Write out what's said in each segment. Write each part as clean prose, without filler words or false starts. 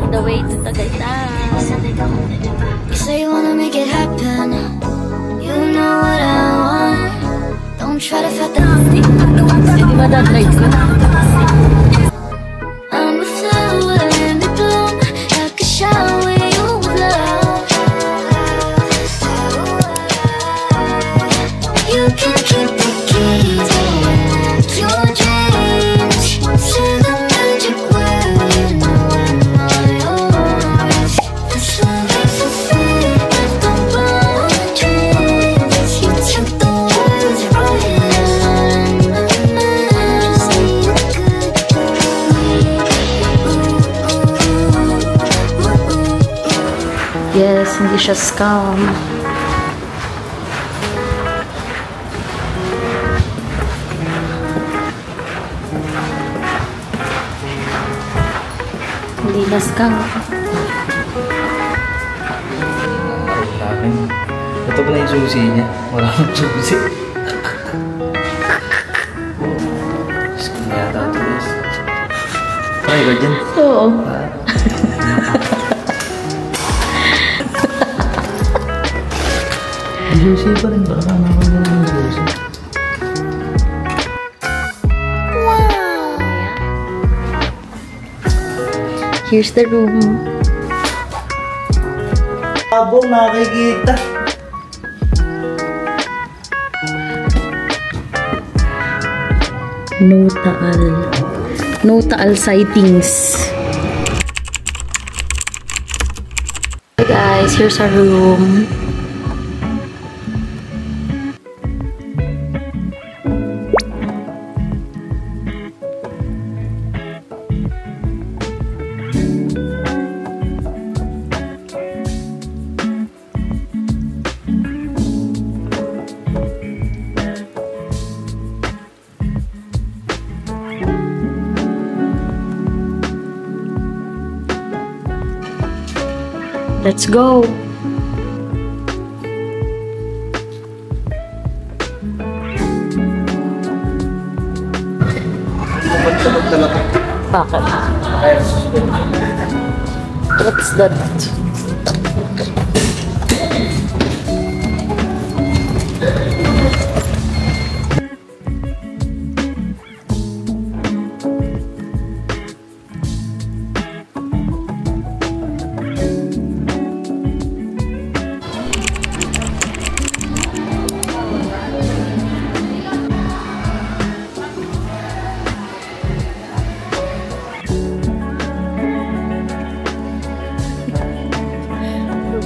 on the way to Tagaytay. You say you wanna make it happen. You know what I want. Don't try to fight the Hindi madadrive ko. I'm a flower in the bloom, like a shower you love. You can keep the keys to your dreams. Say the magic word, you know I'm all yours. This love is a fate of the boundaries. You took the words right out of my mind. Just need a good Yes, hindi siya scam. Hindi na scam. Ito pala yung susi niya. Maraming susi. Scam yata ito guys. Try ka dyan. Oo. Susi pa rin. Baka nakakala ng susi. Here's the room. Abong nakikita. No taal sightings. Hey guys, here's our room. Let's go. Bakit? What's that?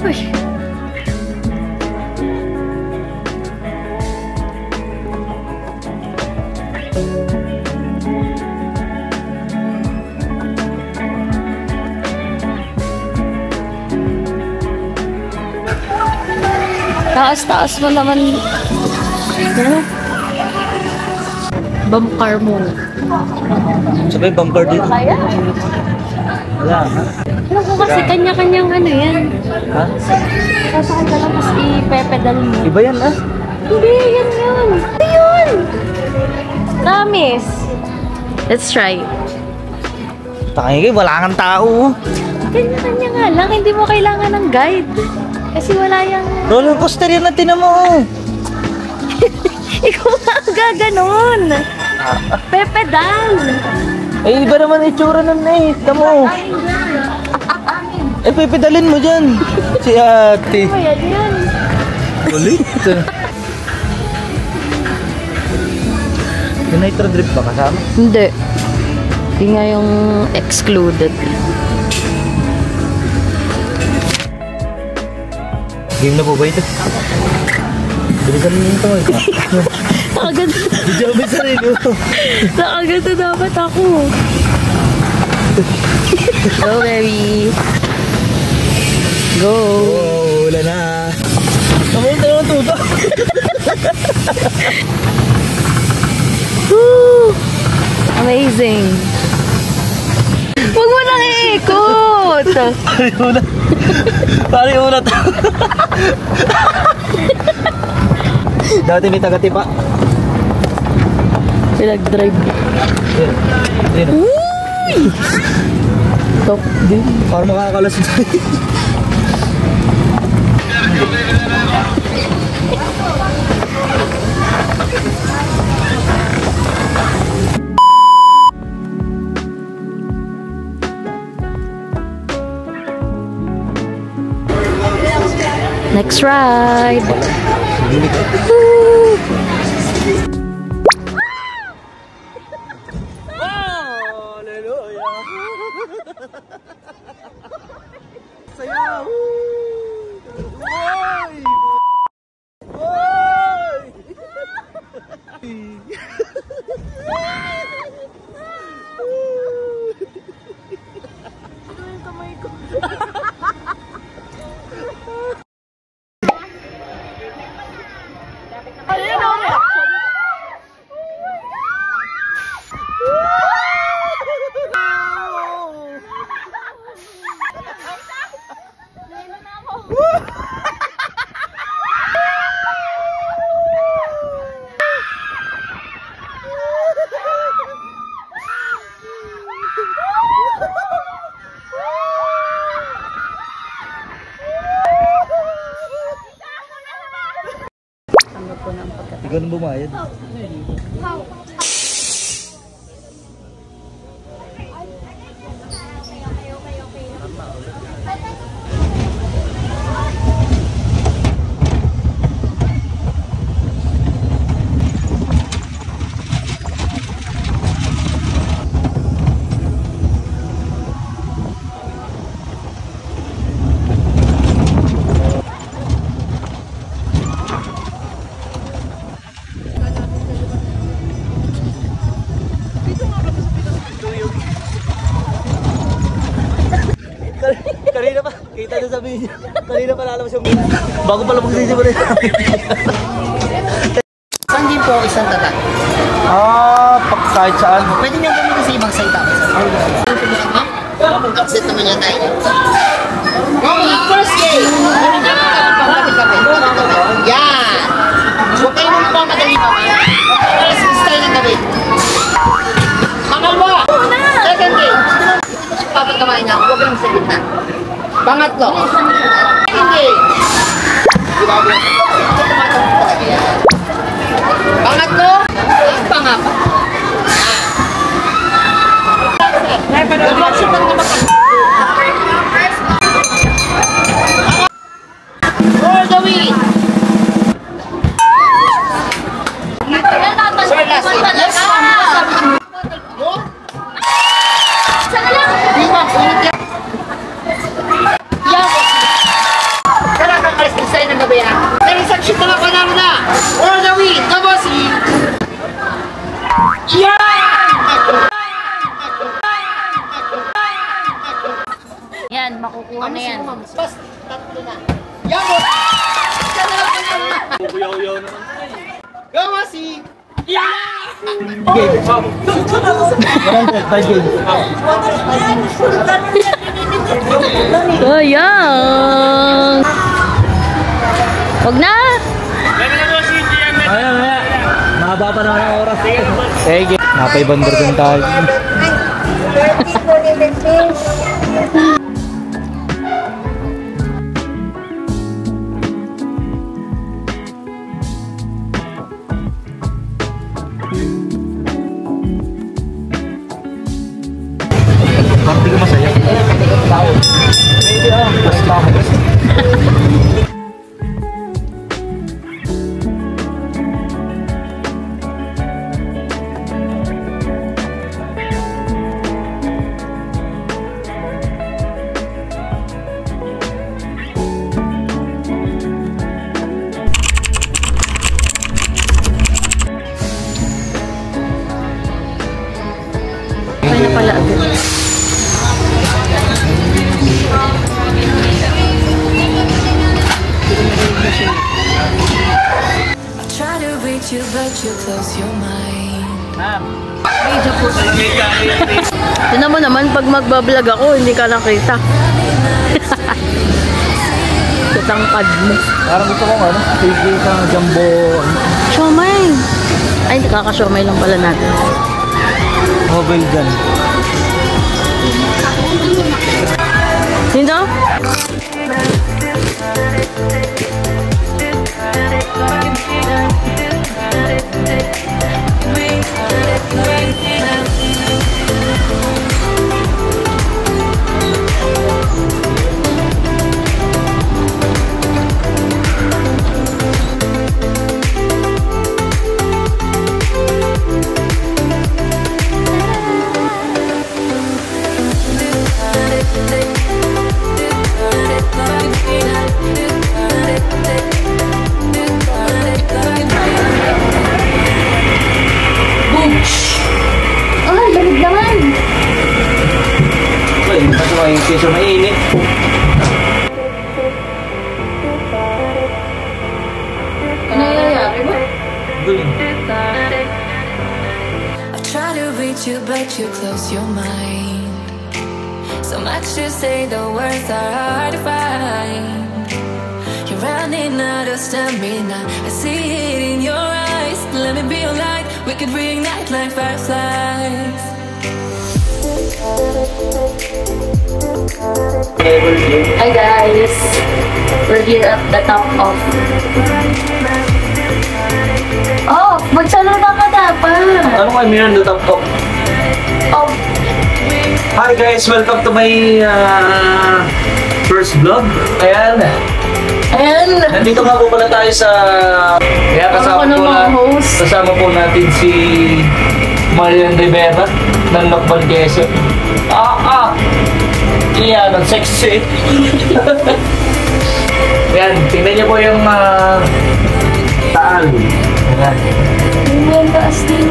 Uy. Taas-taas mo naman. Ano? Bump car mo. Sabay bumper dito. Kaya? Wala ha? Alam ko kasi kanya-kanyang ano yan. Ha? Sasakay ka lang tapos i-pedal mo. Iba yan ah. Hindi, yan yun. Ito yun. Promise. Let's try. Takay wala kang tao. Kanya-kanya nga lang. Hindi mo kailangan ng guide. Kasi wala yung... Roller coaster yan na tinan mo. Ikaw nga ang gaganon. Pepedal. Eh, iba naman itsura nun eh. Tamo. Eh, pipedalin mo dyan. Si ate. Ayan yan. Ulit. Yung nitro drip ba kasama? Hindi. Hindi nga yung excluded. Game na po ba ito? Bilisan mo ito. Nakaganda. Video ba sa rin ito? Nakaganda dapat ako. Go, baby. Go. Oh, wala na. Kamunta naman tuto. Woo! Amazing. Huwag mo nang iikot. Pari ulat. Dati may taga-tipa. Pinag-drive. Uy! Top din. Para makakalas tayo. Next ride. Sayaw! Oy! Ikaw nang bumayad. Kanina pa, kita na sabi niya. Kanina pa lalabas yung bago pala magsisimula yun. Saan din po isang tata? Kahit saan. Pwede niyo gamitin sa ibang site ako. Accept naman niya tayo. Okay, first game. Yan. Huwag kayo nung pamadali pa. First style ng gawin. Pangalawa. Second game. Papat kamay niya. Huwag lang sa gitna. Pangatlo. Second game. Pangatlo. Pangapat. For the win! Sir, last game. Yes, no? Lima, ulit yan. Yan. Tara, kakalis din sa'yo ng gabi ha. Transaction na lang panalo na. For the win, kabosin. Yan! Yan, makukuha na yan. Bas, tatlo na. Yan mo! Uyaw-uyaw naman. Kabosin! Game. 100, 5 games. Sayang! Wag na! Ayan. Mahaba pa naman ang oras. Sige. Napay-bandar din tayo. Parang di ka masaya. Maybe basta ako. Kaya na pala agad. Try to reach you, but you close your mind. Tinan mo naman, pag magbablog ako, hindi ka nakita. Katangkad mo. Parang gusto kong sige kang jumbo. Siomay! Ay, kakasiomay lang pala natin. Mobile gun. Sino? Ay, lamig naman. Uy, kasi may keso mainit. Ano nangyayari ba? Galing. I try to reach you, but you close your mind. So much to say, the words are hard to find. You're running out of stamina. I see it in your eyes. Let me be your light. We could reignite like fireflies. Hi guys. We're here at the top of... Oh, magsalita ka dapat. Ano kayo meron the top top? Oh, Hi guys, welcome to my first vlog. Ayan. ayan. Nandito nga po pala tayo sa... Kaya Ako ng mga host. kasama po natin si Marian Rivera ng Lokban Quezon. Iyan, ang sexy. Ayan, tingnan niyo po yung taal. Ayan. Ayan, taas din.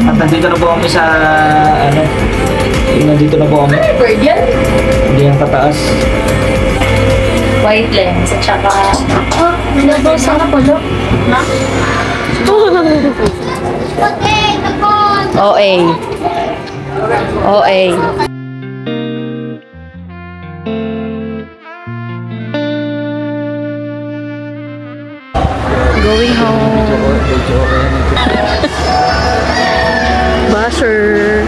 At nandito na po kami sa... ano? Nandito na po kami. Bird yan? Hindi yung kataas. White lens at saka... Oh, nilabasa ka pala. Ha? OA. OA. Going home. Basher.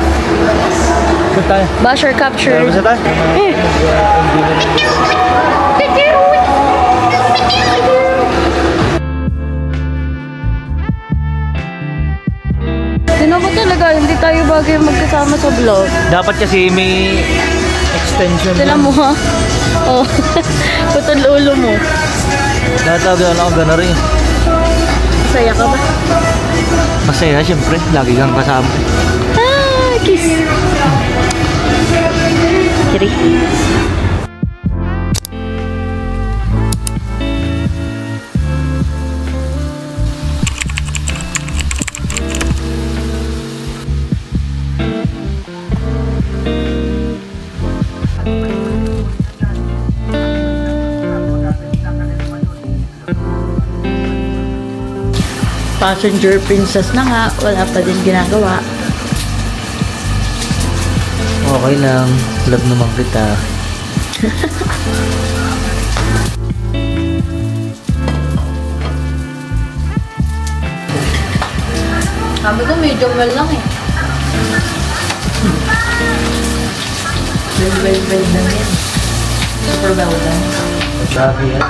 Saan tayo? Basher captured. Saan tayo? Tinan mo talaga, hindi tayo bagay magkasama sa vlog. Dapat kasi may extension. Tinan mo ha? Oh, putol ulo mo. Natagalan ako gana rin. Saya ka ba? Masaya siyempre, lagi kang kasama. Ah, kiss. Kiri. Passenger princess na nga, wala pa din ginagawa. Okay lang, love naman kita. Sabi ko medium well lang eh. Well lang yan. Super well done. Sabi yan.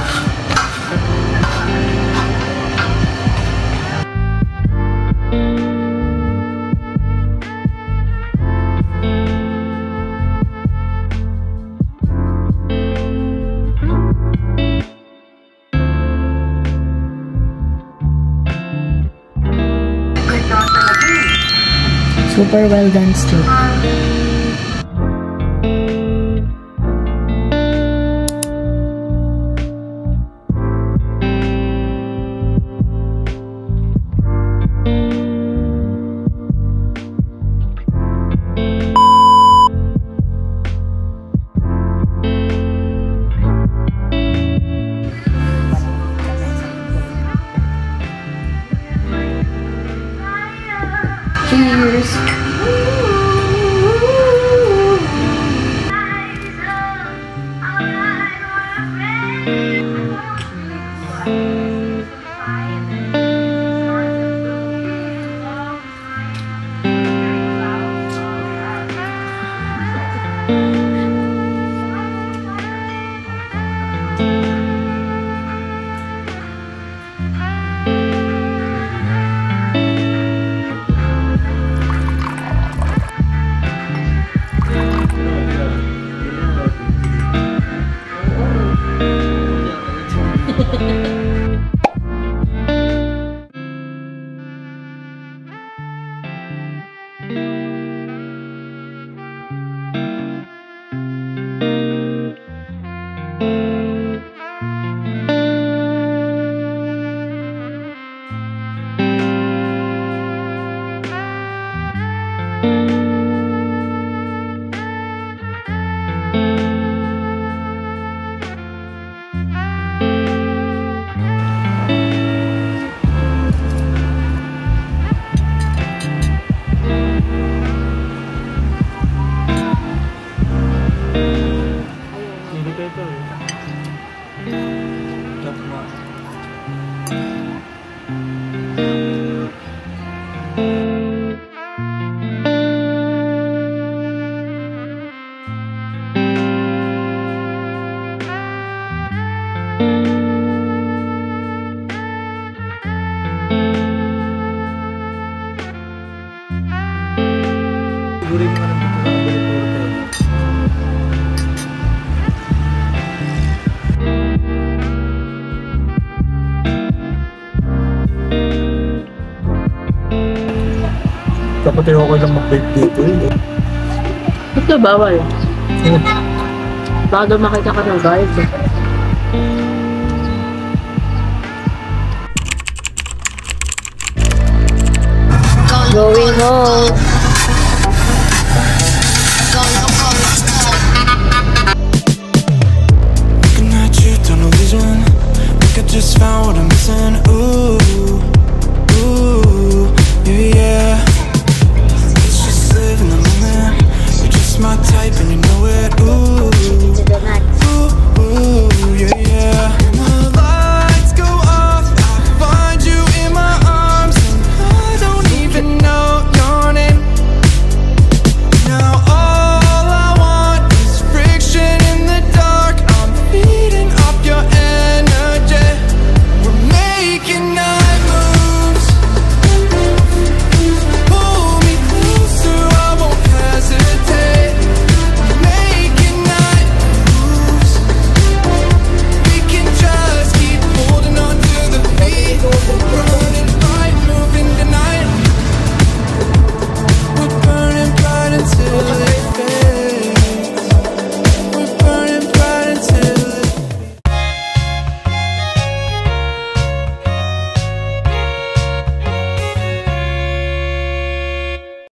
Super well done, Stu. Cheers! Kapatid ako lang mag-bake dito eh. Ito bawal. Sino? Baka daw makita ka ng guide.